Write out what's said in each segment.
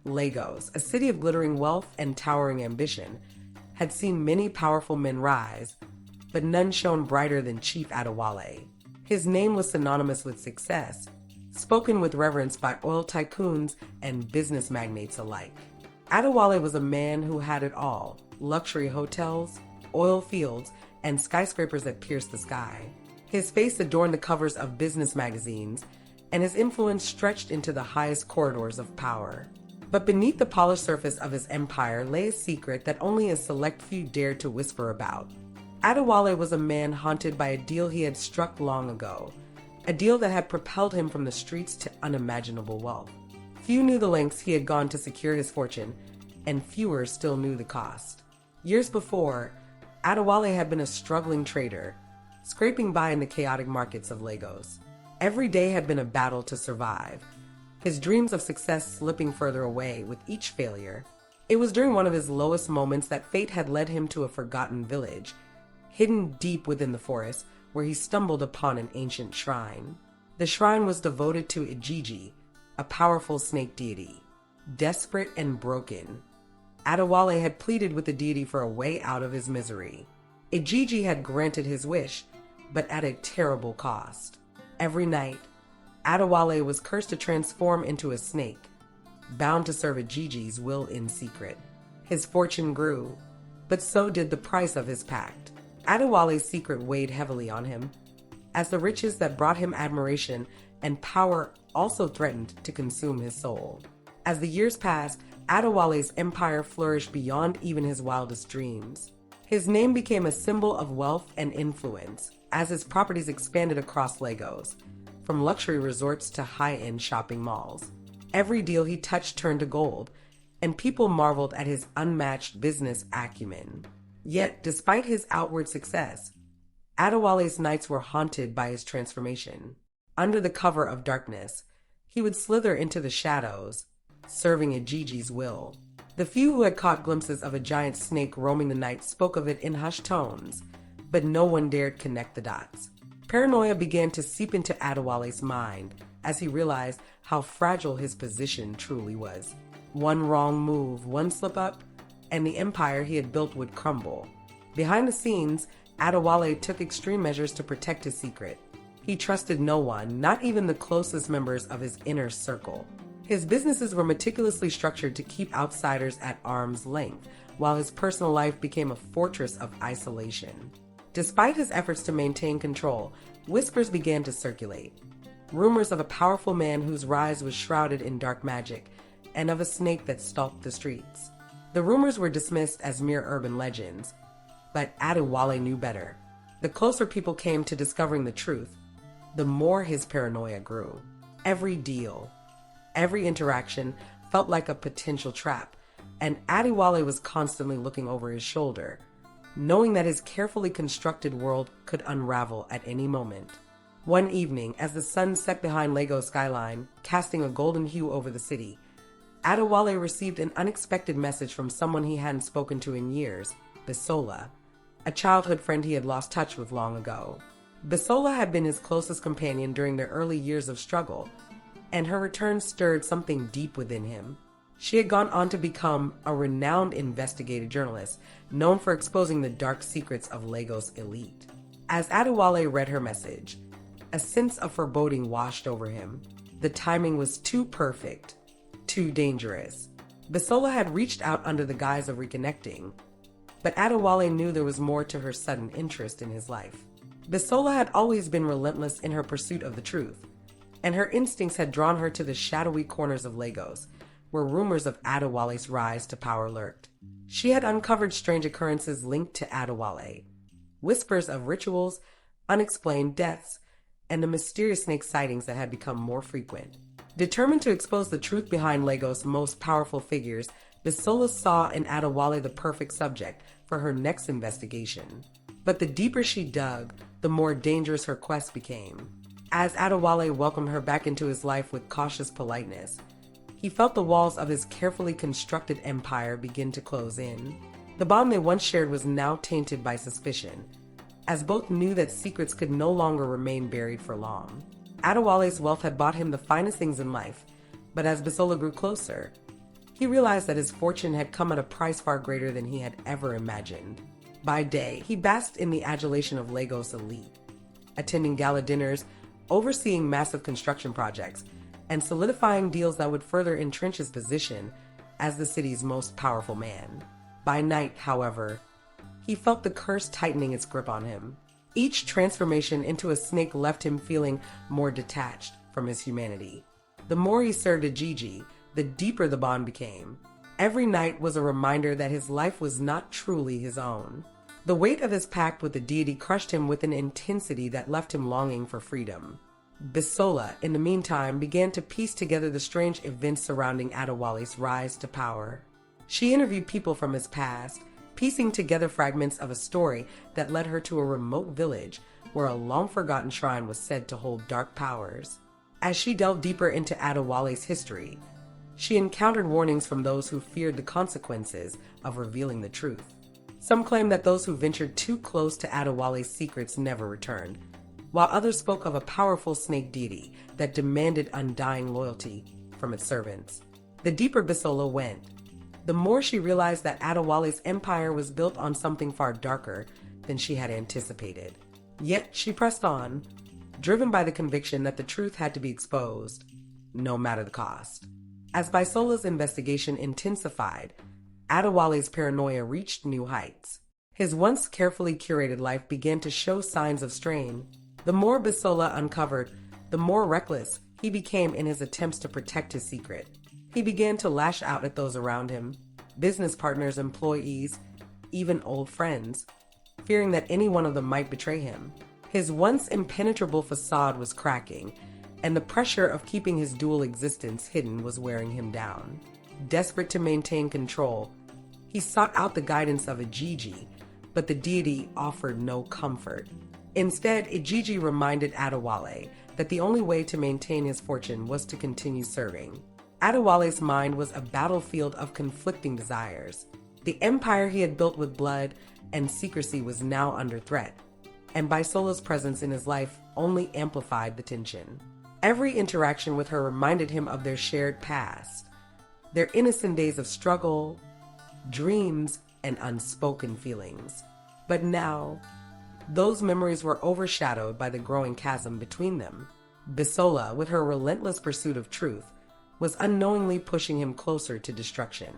Lagos, a city of glittering wealth and towering ambition, had seen many powerful men rise, but none shone brighter than Chief Adewale. His name was synonymous with success, spoken with reverence by oil tycoons and business magnates alike. Adewale was a man who had it all: luxury hotels, oil fields, and skyscrapers that pierced the sky. His face adorned the covers of business magazines, and his influence stretched into the highest corridors of power. But beneath the polished surface of his empire lay a secret that only a select few dared to whisper about. Adewale was a man haunted by a deal he had struck long ago, a deal that had propelled him from the streets to unimaginable wealth. Few knew the lengths he had gone to secure his fortune, and fewer still knew the cost. Years before, Adewale had been a struggling trader, scraping by in the chaotic markets of Lagos. Every day had been a battle to survive, his dreams of success slipping further away with each failure. It was during one of his lowest moments that fate had led him to a forgotten village, hidden deep within the forest, where he stumbled upon an ancient shrine. The shrine was devoted to Ijiji, a powerful snake deity. Desperate and broken, Adewale had pleaded with the deity for a way out of his misery. Ijiji had granted his wish, but at a terrible cost. Every night, Adewale was cursed to transform into a snake, bound to serve Ijiji's will in secret. His fortune grew, but so did the price of his pact. Adewale's secret weighed heavily on him, as the riches that brought him admiration and power also threatened to consume his soul. As the years passed, Adewale's empire flourished beyond even his wildest dreams. His name became a symbol of wealth and influence, as his properties expanded across Lagos, from luxury resorts to high-end shopping malls. Every deal he touched turned to gold, and people marveled at his unmatched business acumen. Yet, despite his outward success, Adewale's nights were haunted by his transformation. Under the cover of darkness, he would slither into the shadows, serving Ijiji's will. The few who had caught glimpses of a giant snake roaming the night spoke of it in hushed tones, but no one dared connect the dots. Paranoia began to seep into Adewale's mind as he realized how fragile his position truly was. One wrong move, one slip-up, and the empire he had built would crumble. Behind the scenes, Adewale took extreme measures to protect his secret. He trusted no one, not even the closest members of his inner circle. His businesses were meticulously structured to keep outsiders at arm's length, while his personal life became a fortress of isolation. Despite his efforts to maintain control, whispers began to circulate. Rumors of a powerful man whose rise was shrouded in dark magic, and of a snake that stalked the streets. The rumors were dismissed as mere urban legends, but Adewale knew better. The closer people came to discovering the truth, the more his paranoia grew. Every deal, every interaction felt like a potential trap, and Adewale was constantly looking over his shoulder, knowing that his carefully constructed world could unravel at any moment. One evening, as the sun set behind Lagos skyline, casting a golden hue over the city, Adewale received an unexpected message from someone he hadn't spoken to in years, Bisola, a childhood friend he had lost touch with long ago. Bisola had been his closest companion during their early years of struggle, and her return stirred something deep within him. She had gone on to become a renowned investigative journalist, known for exposing the dark secrets of Lagos elite. As Adewale read her message, a sense of foreboding washed over him. The timing was too perfect, too dangerous. Bisola had reached out under the guise of reconnecting, but Adewale knew there was more to her sudden interest in his life. Bisola had always been relentless in her pursuit of the truth, and her instincts had drawn her to the shadowy corners of Lagos, where rumors of Adewale's rise to power lurked. She had uncovered strange occurrences linked to Adewale, whispers of rituals, unexplained deaths, and the mysterious snake sightings that had become more frequent. Determined to expose the truth behind Lagos' most powerful figures, Bisola saw in Adewale the perfect subject for her next investigation. But the deeper she dug, the more dangerous her quest became. As Adewale welcomed her back into his life with cautious politeness, he felt the walls of his carefully constructed empire begin to close in. The bond they once shared was now tainted by suspicion, as both knew that secrets could no longer remain buried for long. Adewale's wealth had bought him the finest things in life, but as Bisola grew closer, he realized that his fortune had come at a price far greater than he had ever imagined. By day, he basked in the adulation of Lagos elite, attending gala dinners, overseeing massive construction projects, and solidifying deals that would further entrench his position as the city's most powerful man. By night, however, he felt the curse tightening its grip on him. Each transformation into a snake left him feeling more detached from his humanity. The more he served Ijiji, the deeper the bond became. Every night was a reminder that his life was not truly his own. The weight of his pact with the deity crushed him with an intensity that left him longing for freedom. Bisola, in the meantime, began to piece together the strange events surrounding Adewale's rise to power. She interviewed people from his past, piecing together fragments of a story that led her to a remote village where a long-forgotten shrine was said to hold dark powers. As she delved deeper into Adewale's history, she encountered warnings from those who feared the consequences of revealing the truth. Some claimed that those who ventured too close to Adewale's secrets never returned, while others spoke of a powerful snake deity that demanded undying loyalty from its servants. The deeper Bisola went, the more she realized that Adewale's empire was built on something far darker than she had anticipated. Yet she pressed on, driven by the conviction that the truth had to be exposed, no matter the cost. As Bisola's investigation intensified, Adewale's paranoia reached new heights. His once carefully curated life began to show signs of strain. The more Bisola uncovered, the more reckless he became in his attempts to protect his secret. He began to lash out at those around him, business partners, employees, even old friends, fearing that any one of them might betray him. His once impenetrable facade was cracking, and the pressure of keeping his dual existence hidden was wearing him down. Desperate to maintain control, he sought out the guidance of Ijiji, but the deity offered no comfort. Instead, Ijiji reminded Adewale that the only way to maintain his fortune was to continue serving. Adewale's mind was a battlefield of conflicting desires. The empire he had built with blood and secrecy was now under threat, and Bisola's presence in his life only amplified the tension. Every interaction with her reminded him of their shared past, their innocent days of struggle, dreams, and unspoken feelings. But now, those memories were overshadowed by the growing chasm between them. Bisola, with her relentless pursuit of truth, was unknowingly pushing him closer to destruction.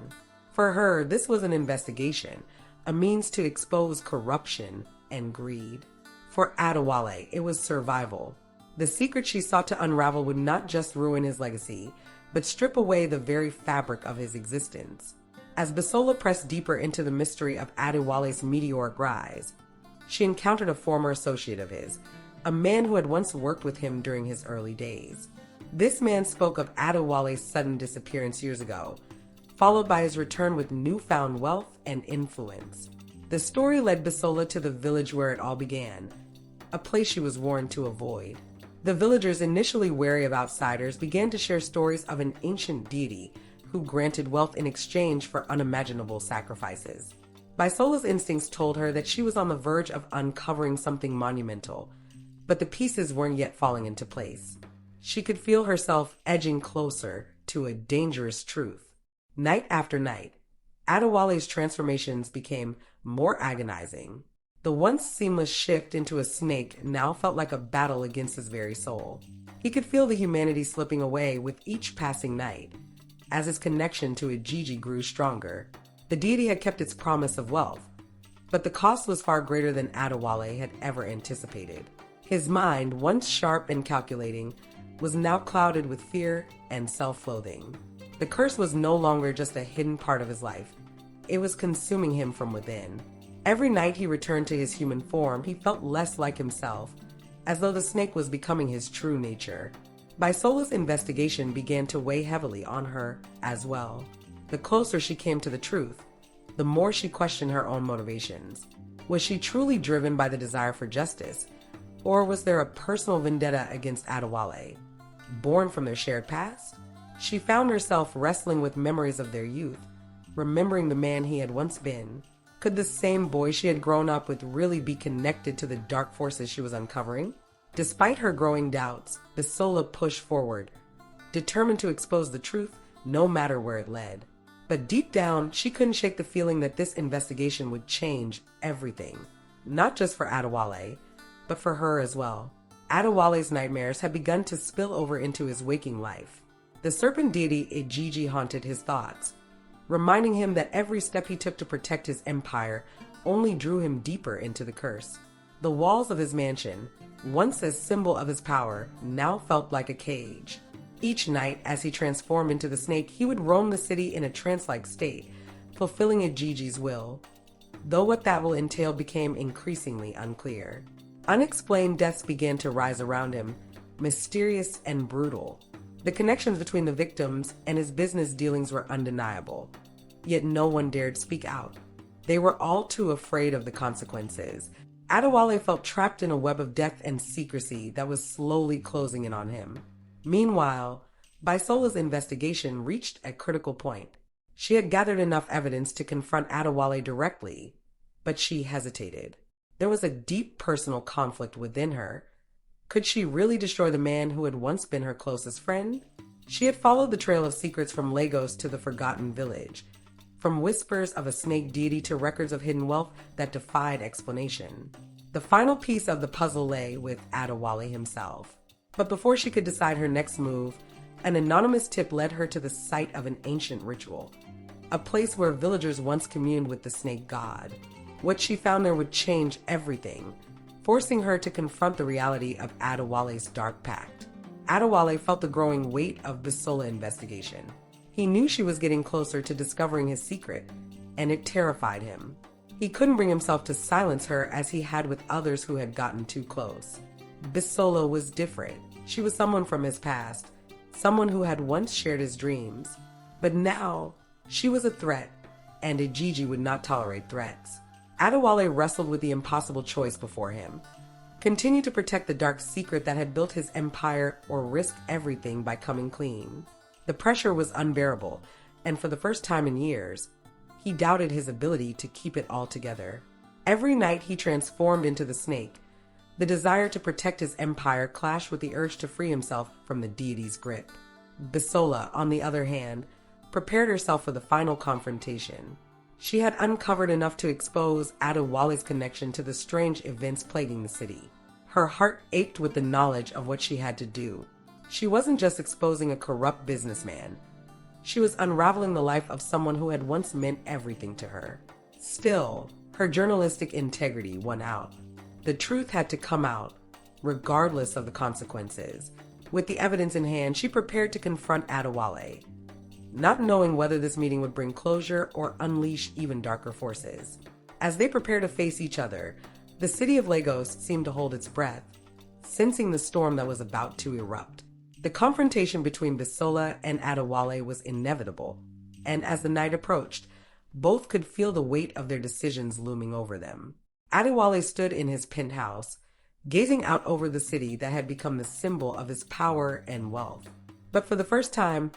For her, this was an investigation, a means to expose corruption and greed. For Adewale, it was survival. The secret she sought to unravel would not just ruin his legacy, but strip away the very fabric of his existence. As Bisola pressed deeper into the mystery of Adewale's meteoric rise, she encountered a former associate of his, a man who had once worked with him during his early days. This man spoke of Adewale's sudden disappearance years ago, followed by his return with newfound wealth and influence. The story led Bisola to the village where it all began, a place she was warned to avoid. The villagers, initially wary of outsiders, began to share stories of an ancient deity who granted wealth in exchange for unimaginable sacrifices. Bisola's instincts told her that she was on the verge of uncovering something monumental, but the pieces weren't yet falling into place. She could feel herself edging closer to a dangerous truth. Night after night, Adewale's transformations became more agonizing. The once seamless shift into a snake now felt like a battle against his very soul. He could feel the humanity slipping away with each passing night, as his connection to Ijiji grew stronger. The deity had kept its promise of wealth, but the cost was far greater than Adewale had ever anticipated. His mind, once sharp and calculating, was now clouded with fear and self-loathing. The curse was no longer just a hidden part of his life. It was consuming him from within. Every night he returned to his human form, he felt less like himself, as though the snake was becoming his true nature. Bisola's investigation began to weigh heavily on her as well. The closer she came to the truth, the more she questioned her own motivations. Was she truly driven by the desire for justice, or was there a personal vendetta against Adewale, born from their shared past? She found herself wrestling with memories of their youth, remembering the man he had once been. Could the same boy she had grown up with really be connected to the dark forces she was uncovering? Despite her growing doubts, Bisola pushed forward, determined to expose the truth no matter where it led. But deep down, she couldn't shake the feeling that this investigation would change everything. Not just for Adewale, but for her as well. Adewale's nightmares had begun to spill over into his waking life. The serpent deity Ijiji haunted his thoughts, reminding him that every step he took to protect his empire only drew him deeper into the curse. The walls of his mansion, once a symbol of his power, now felt like a cage. Each night, as he transformed into the snake, he would roam the city in a trance-like state, fulfilling Ijiji's will, though what that will entail became increasingly unclear. Unexplained deaths began to rise around him, mysterious and brutal. The connections between the victims and his business dealings were undeniable, yet no one dared speak out. They were all too afraid of the consequences. Adewale felt trapped in a web of death and secrecy that was slowly closing in on him. Meanwhile, Bisola's investigation reached a critical point. She had gathered enough evidence to confront Adewale directly, but she hesitated. There was a deep personal conflict within her. Could she really destroy the man who had once been her closest friend? She had followed the trail of secrets from Lagos to the Forgotten Village, from whispers of a snake deity to records of hidden wealth that defied explanation. The final piece of the puzzle lay with Adewale himself. But before she could decide her next move, an anonymous tip led her to the site of an ancient ritual, a place where villagers once communed with the snake god. What she found there would change everything, forcing her to confront the reality of Adewale's dark pact. Adewale felt the growing weight of Bisola investigation. He knew she was getting closer to discovering his secret, and it terrified him. He couldn't bring himself to silence her as he had with others who had gotten too close. Bisola was different. She was someone from his past, someone who had once shared his dreams. But now, she was a threat, and Ijiji would not tolerate threats. Adewale wrestled with the impossible choice before him. Continue to protect the dark secret that had built his empire or risk everything by coming clean. The pressure was unbearable, and for the first time in years, he doubted his ability to keep it all together. Every night he transformed into the snake. The desire to protect his empire clashed with the urge to free himself from the deity's grip. Bisola, on the other hand, prepared herself for the final confrontation. She had uncovered enough to expose Adewale's connection to the strange events plaguing the city. Her heart ached with the knowledge of what she had to do. She wasn't just exposing a corrupt businessman. She was unraveling the life of someone who had once meant everything to her. Still, her journalistic integrity won out. The truth had to come out, regardless of the consequences. With the evidence in hand, she prepared to confront Adewale, not knowing whether this meeting would bring closure or unleash even darker forces. As they prepared to face each other, the city of Lagos seemed to hold its breath, sensing the storm that was about to erupt. The confrontation between Bisola and Adewale was inevitable, and as the night approached, both could feel the weight of their decisions looming over them. Adewale stood in his penthouse, gazing out over the city that had become the symbol of his power and wealth. But for the first time,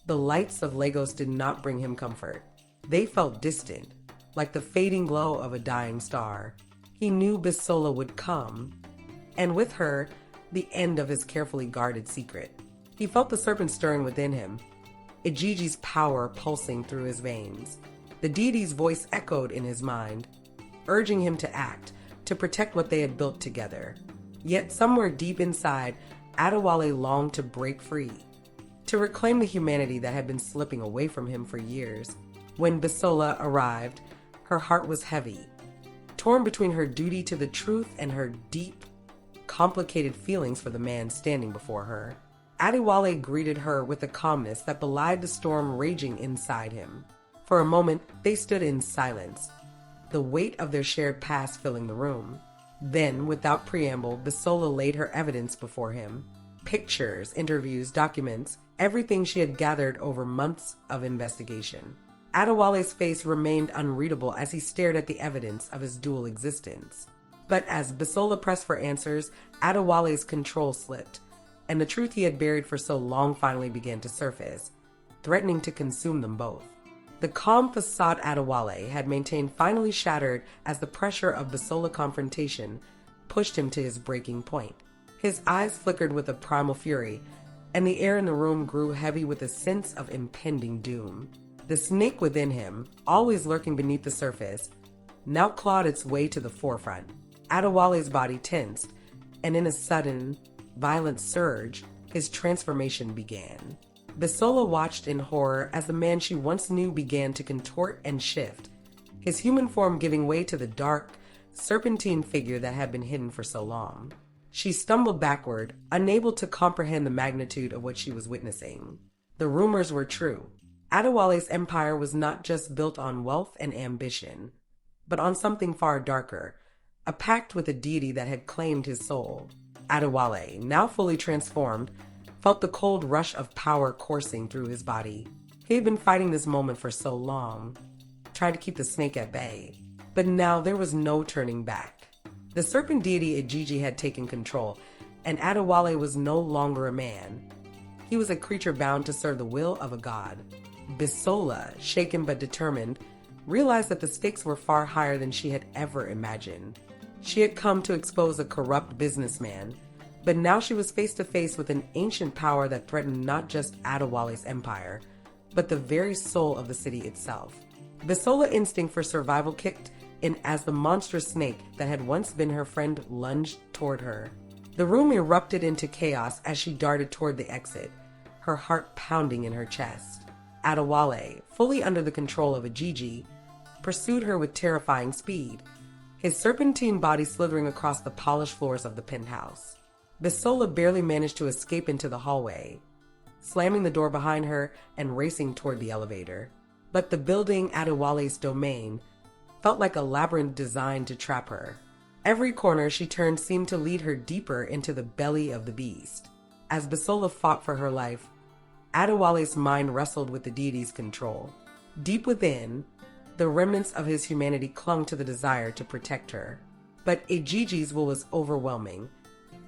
the lights of Lagos did not bring him comfort. They felt distant, like the fading glow of a dying star. He knew Bisola would come, and with her, the end of his carefully guarded secret. He felt the serpent stirring within him, Ijiji's power pulsing through his veins. The deity's voice echoed in his mind, urging him to act, to protect what they had built together. Yet somewhere deep inside, Adewale longed to break free, to reclaim the humanity that had been slipping away from him for years. When Bisola arrived, her heart was heavy, torn between her duty to the truth and her deep, complicated feelings for the man standing before her. Adewale greeted her with a calmness that belied the storm raging inside him. For a moment, they stood in silence, the weight of their shared past filling the room. Then, without preamble, Bisola laid her evidence before him. Pictures, interviews, documents, everything she had gathered over months of investigation. Adewale's face remained unreadable as he stared at the evidence of his dual existence. But as Bisola pressed for answers, Adewale's control slipped, and the truth he had buried for so long finally began to surface, threatening to consume them both. The calm facade Adewale had maintained finally shattered as the pressure of Bisola confrontation pushed him to his breaking point. His eyes flickered with a primal fury, and the air in the room grew heavy with a sense of impending doom. The snake within him, always lurking beneath the surface, now clawed its way to the forefront. Adewale's body tensed, and in a sudden, violent surge, his transformation began. Bisola watched in horror as the man she once knew began to contort and shift, his human form giving way to the dark, serpentine figure that had been hidden for so long. She stumbled backward, unable to comprehend the magnitude of what she was witnessing. The rumors were true. Adewale's empire was not just built on wealth and ambition, but on something far darker, a pact with a deity that had claimed his soul. Adewale, now fully transformed, felt the cold rush of power coursing through his body. He had been fighting this moment for so long, trying to keep the snake at bay. But now there was no turning back. The serpent deity Ijiji had taken control, and Adewale was no longer a man. He was a creature bound to serve the will of a god. Bisola, shaken but determined, realized that the stakes were far higher than she had ever imagined. She had come to expose a corrupt businessman, but now she was face to face with an ancient power that threatened not just Adewale's empire, but the very soul of the city itself. Bisola's instinct for survival kicked in as the monstrous snake that had once been her friend lunged toward her. The room erupted into chaos as she darted toward the exit, her heart pounding in her chest. Adewale, fully under the control of Ijiji, pursued her with terrifying speed, his serpentine body slithering across the polished floors of the penthouse. Bisola barely managed to escape into the hallway, slamming the door behind her and racing toward the elevator. But the building, Adewale's domain, felt like a labyrinth designed to trap her. Every corner she turned seemed to lead her deeper into the belly of the beast. As Bisola fought for her life, Adewale's mind wrestled with the deity's control. Deep within, the remnants of his humanity clung to the desire to protect her. But Ijiji's will was overwhelming,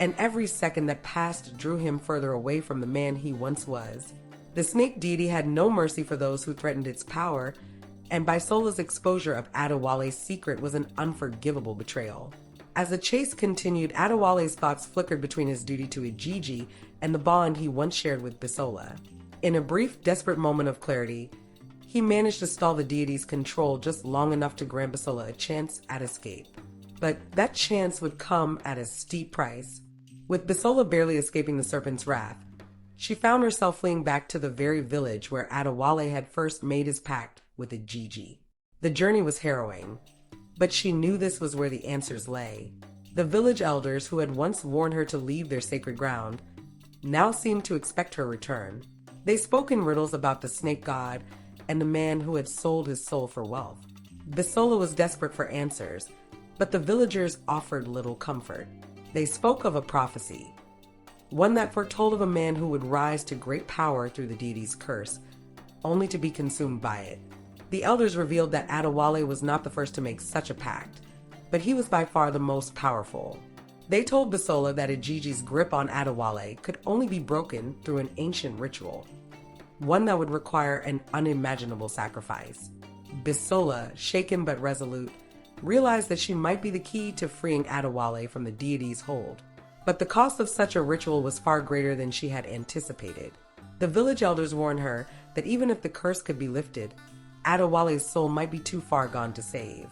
and every second that passed drew him further away from the man he once was. The snake deity had no mercy for those who threatened its power, and Bisola's exposure of Adewale's secret was an unforgivable betrayal. As the chase continued, Adewale's thoughts flickered between his duty to Ijiji and the bond he once shared with Bisola. In a brief, desperate moment of clarity, he managed to stall the deity's control just long enough to grant Bisola a chance at escape. But that chance would come at a steep price. With Bisola barely escaping the serpent's wrath, she found herself fleeing back to the very village where Adewale had first made his pact with Ijiji. The journey was harrowing, but she knew this was where the answers lay. The village elders, who had once warned her to leave their sacred ground, now seemed to expect her return. They spoke in riddles about the snake god and the man who had sold his soul for wealth. Bisola was desperate for answers, but the villagers offered little comfort. They spoke of a prophecy, one that foretold of a man who would rise to great power through the deity's curse, only to be consumed by it. The elders revealed that Adewale was not the first to make such a pact, but he was by far the most powerful. They told Bisola that Ijiji's grip on Adewale could only be broken through an ancient ritual, one that would require an unimaginable sacrifice. Bisola, shaken but resolute, realized that she might be the key to freeing Adewale from the deity's hold. But the cost of such a ritual was far greater than she had anticipated. The village elders warned her that even if the curse could be lifted, Adewale's soul might be too far gone to save.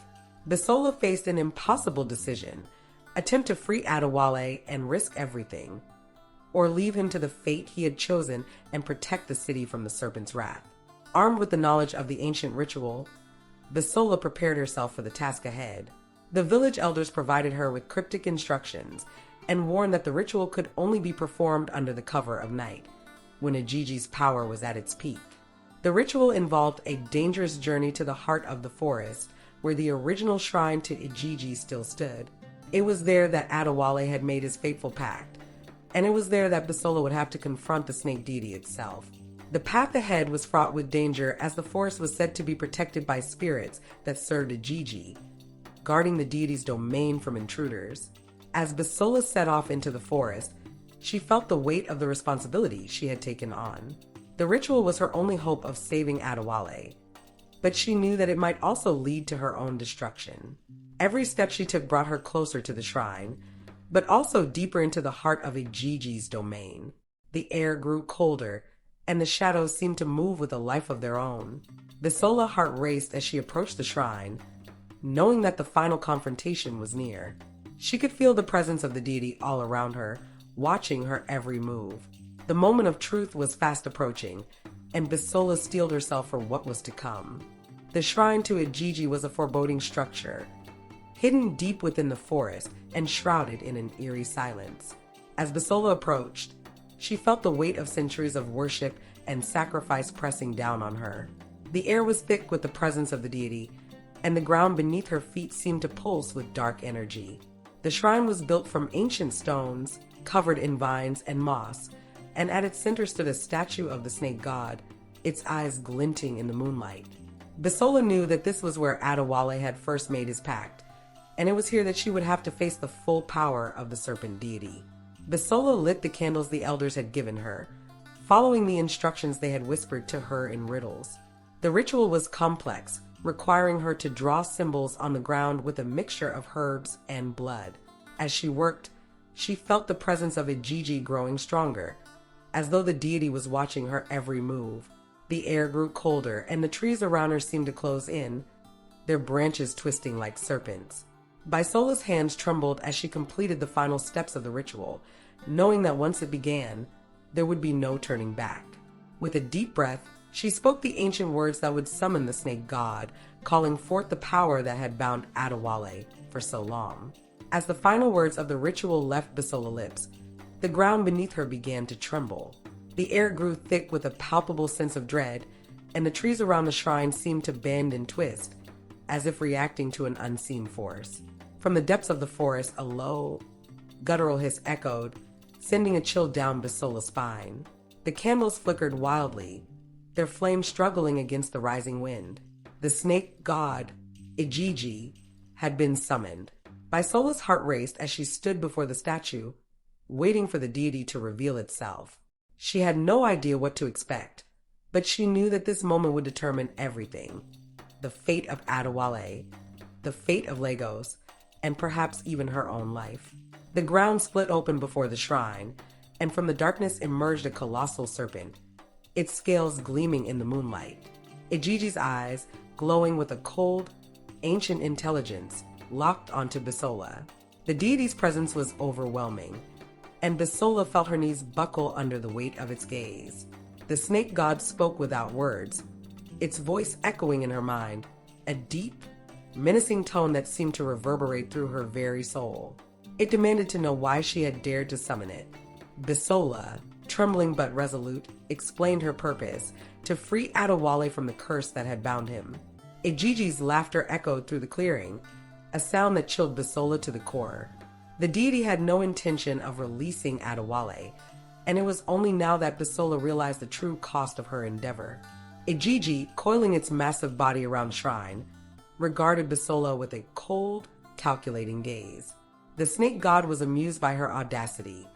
Bisola faced an impossible decision: attempt to free Adewale and risk everything, or leave him to the fate he had chosen and protect the city from the serpent's wrath. Armed with the knowledge of the ancient ritual, Bisola prepared herself for the task ahead. The village elders provided her with cryptic instructions and warned that the ritual could only be performed under the cover of night, when Ijiji's power was at its peak. The ritual involved a dangerous journey to the heart of the forest, where the original shrine to Ijiji still stood. It was there that Adewale had made his fateful pact, and it was there that Bisola would have to confront the snake deity itself. The path ahead was fraught with danger, as the forest was said to be protected by spirits that served Ijiji, guarding the deity's domain from intruders. As Bisola set off into the forest, she felt the weight of the responsibility she had taken on. The ritual was her only hope of saving Adewale, but she knew that it might also lead to her own destruction. Every step she took brought her closer to the shrine, but also deeper into the heart of Ijiji's domain. The air grew colder, and the shadows seemed to move with a life of their own. Bisola's heart raced as she approached the shrine, knowing that the final confrontation was near. She could feel the presence of the deity all around her, watching her every move. The moment of truth was fast approaching, and Bisola steeled herself for what was to come. The shrine to Ijiji was a foreboding structure, hidden deep within the forest and shrouded in an eerie silence. As Bisola approached, she felt the weight of centuries of worship and sacrifice pressing down on her. The air was thick with the presence of the deity, and the ground beneath her feet seemed to pulse with dark energy. The shrine was built from ancient stones, covered in vines and moss, and at its center stood a statue of the snake god, its eyes glinting in the moonlight. Bisola knew that this was where Adewale had first made his pact, and it was here that she would have to face the full power of the serpent deity. Bisola lit the candles the elders had given her, following the instructions they had whispered to her in riddles. The ritual was complex, requiring her to draw symbols on the ground with a mixture of herbs and blood. As she worked, she felt the presence of Ijiji growing stronger, as though the deity was watching her every move. The air grew colder, and the trees around her seemed to close in, their branches twisting like serpents. Bisola's hands trembled as she completed the final steps of the ritual, knowing that once it began, there would be no turning back. With a deep breath, she spoke the ancient words that would summon the snake god, calling forth the power that had bound Adewale for so long. As the final words of the ritual left Bisola's lips, the ground beneath her began to tremble. The air grew thick with a palpable sense of dread, and the trees around the shrine seemed to bend and twist, as if reacting to an unseen force. From the depths of the forest, a low, guttural hiss echoed, sending a chill down Bisola's spine. The candles flickered wildly, their flames struggling against the rising wind. The snake god, Ijiji, had been summoned. Bisola's heart raced as she stood before the statue, waiting for the deity to reveal itself. She had no idea what to expect, but she knew that this moment would determine everything. The fate of Adewale, the fate of Lagos, and perhaps even her own life. The ground split open before the shrine, and from the darkness emerged a colossal serpent, its scales gleaming in the moonlight. Ijiji's eyes, glowing with a cold, ancient intelligence, locked onto Bisola. The deity's presence was overwhelming, and Bisola felt her knees buckle under the weight of its gaze. The snake god spoke without words, its voice echoing in her mind, a deep, menacing tone that seemed to reverberate through her very soul. It demanded to know why she had dared to summon it. Bisola, trembling but resolute, explained her purpose: to free Adewale from the curse that had bound him. Ijiji's laughter echoed through the clearing, a sound that chilled Bisola to the core. The deity had no intention of releasing Adewale, and it was only now that Bisola realized the true cost of her endeavor. Ijiji, coiling its massive body around the shrine, regarded Bisola with a cold, calculating gaze. The snake god was amused by her audacity,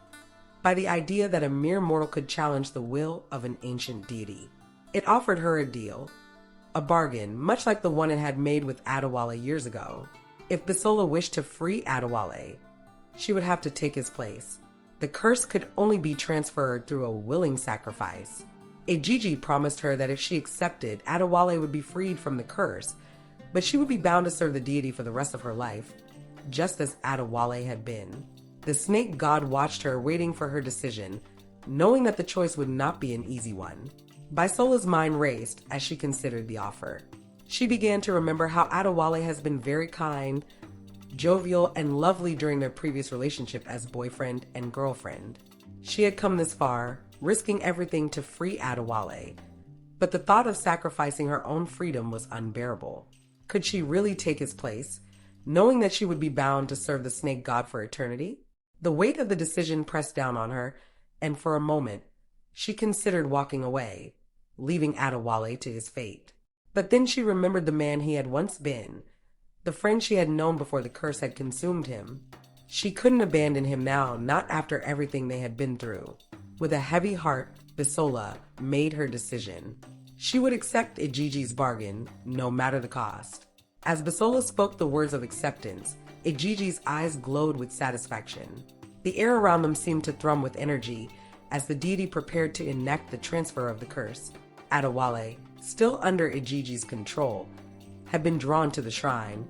by the idea that a mere mortal could challenge the will of an ancient deity. It offered her a deal, a bargain, much like the one it had made with Adewale years ago. If Bisola wished to free Adewale, she would have to take his place. The curse could only be transferred through a willing sacrifice. Ijiji promised her that if she accepted, Adewale would be freed from the curse, but she would be bound to serve the deity for the rest of her life, just as Adewale had been. The snake god watched her, waiting for her decision, knowing that the choice would not be an easy one. Bisola's mind raced as she considered the offer. She began to remember how Adewale has been very kind, jovial, and lovely during their previous relationship as boyfriend and girlfriend. She had come this far, risking everything to free Adewale, but the thought of sacrificing her own freedom was unbearable. Could she really take his place, knowing that she would be bound to serve the snake god for eternity? The weight of the decision pressed down on her, and for a moment, she considered walking away, leaving Adewale to his fate. But then she remembered the man he had once been, the friend she had known before the curse had consumed him. She couldn't abandon him now, not after everything they had been through. With a heavy heart, Bisola made her decision. She would accept Ijiji's bargain, no matter the cost. As Bisola spoke the words of acceptance, Ijiji's eyes glowed with satisfaction. The air around them seemed to thrum with energy, as the deity prepared to enact the transfer of the curse. Adewale, still under Ijiji's control, had been drawn to the shrine,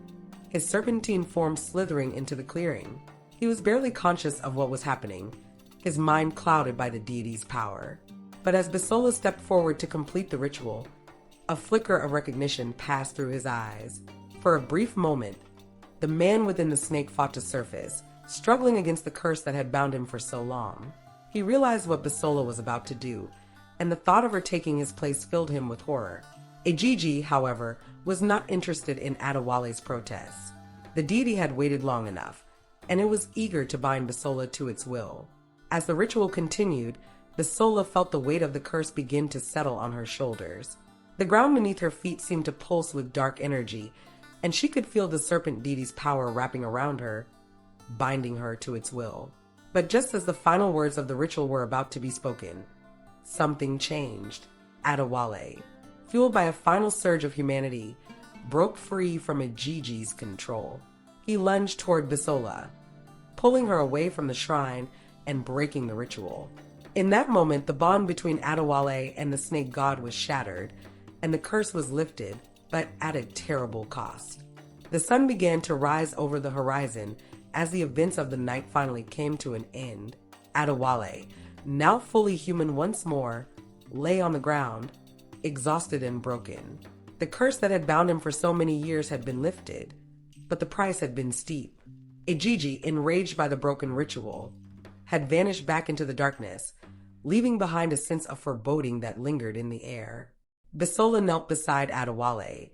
his serpentine form slithering into the clearing. He was barely conscious of what was happening, his mind clouded by the deity's power. But as Bisola stepped forward to complete the ritual, a flicker of recognition passed through his eyes. For a brief moment, the man within the snake fought to surface, struggling against the curse that had bound him for so long. He realized what Bisola was about to do, and the thought of her taking his place filled him with horror. Ijiji, however, was not interested in Adewale's protests. The deity had waited long enough, and it was eager to bind Bisola to its will. As the ritual continued, Bisola felt the weight of the curse begin to settle on her shoulders. The ground beneath her feet seemed to pulse with dark energy, and she could feel the serpent deity's power wrapping around her, binding her to its will. But just as the final words of the ritual were about to be spoken, something changed. Adewale, fueled by a final surge of humanity, broke free from Ijiji's control. He lunged toward Bisola, pulling her away from the shrine and breaking the ritual. In that moment, the bond between Adewale and the snake god was shattered, and the curse was lifted, but at a terrible cost. The sun began to rise over the horizon as the events of the night finally came to an end. Adewale, now fully human once more, lay on the ground, exhausted and broken. The curse that had bound him for so many years had been lifted, but the price had been steep. Ijiji, enraged by the broken ritual, had vanished back into the darkness, leaving behind a sense of foreboding that lingered in the air. Bisola knelt beside Adewale,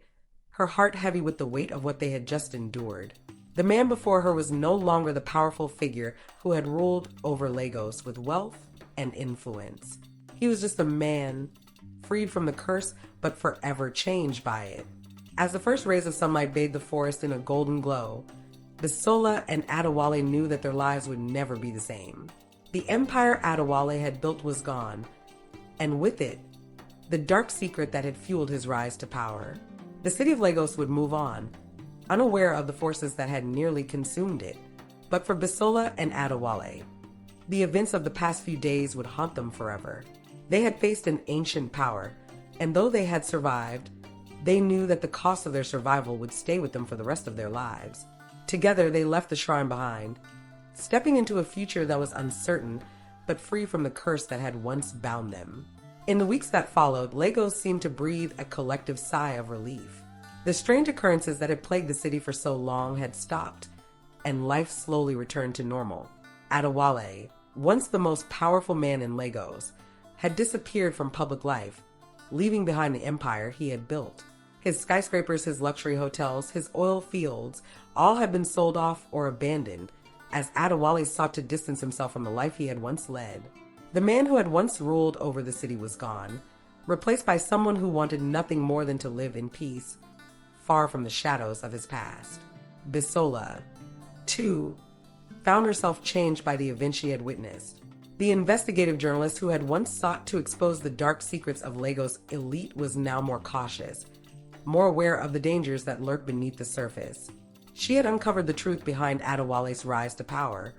her heart heavy with the weight of what they had just endured. The man before her was no longer the powerful figure who had ruled over Lagos with wealth and influence. He was just a man, freed from the curse but forever changed by it. As the first rays of sunlight bathed the forest in a golden glow, Bisola and Adewale knew that their lives would never be the same. The empire Adewale had built was gone, and with it, the dark secret that had fueled his rise to power. The city of Lagos would move on, unaware of the forces that had nearly consumed it. But for Bisola and Adewale, the events of the past few days would haunt them forever. They had faced an ancient power, and though they had survived, they knew that the cost of their survival would stay with them for the rest of their lives. Together, they left the shrine behind, stepping into a future that was uncertain, but free from the curse that had once bound them. In the weeks that followed, Lagos seemed to breathe a collective sigh of relief. The strange occurrences that had plagued the city for so long had stopped, and life slowly returned to normal. Adewale, once the most powerful man in Lagos, had disappeared from public life, leaving behind the empire he had built. His skyscrapers, his luxury hotels, his oil fields, all had been sold off or abandoned, as Adewale sought to distance himself from the life he had once led. The man who had once ruled over the city was gone, replaced by someone who wanted nothing more than to live in peace, far from the shadows of his past. Bisola, too, found herself changed by the events she had witnessed. The investigative journalist who had once sought to expose the dark secrets of Lagos' elite was now more cautious, more aware of the dangers that lurked beneath the surface. She had uncovered the truth behind Adewale's rise to power,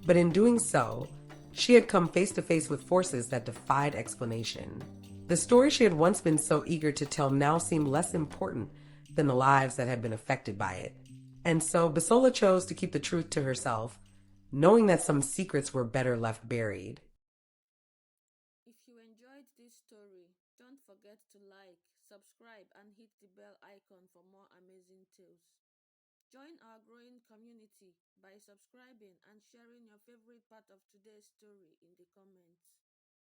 but in doing so, she had come face to face with forces that defied explanation. The story she had once been so eager to tell now seemed less important than the lives that had been affected by it. And so Bisola chose to keep the truth to herself, knowing that some secrets were better left buried. If you enjoyed this story, don't forget to like, subscribe, and hit the bell icon for more amazing tales. Join our growing community by subscribing and sharing your favorite part of today's story in the comments.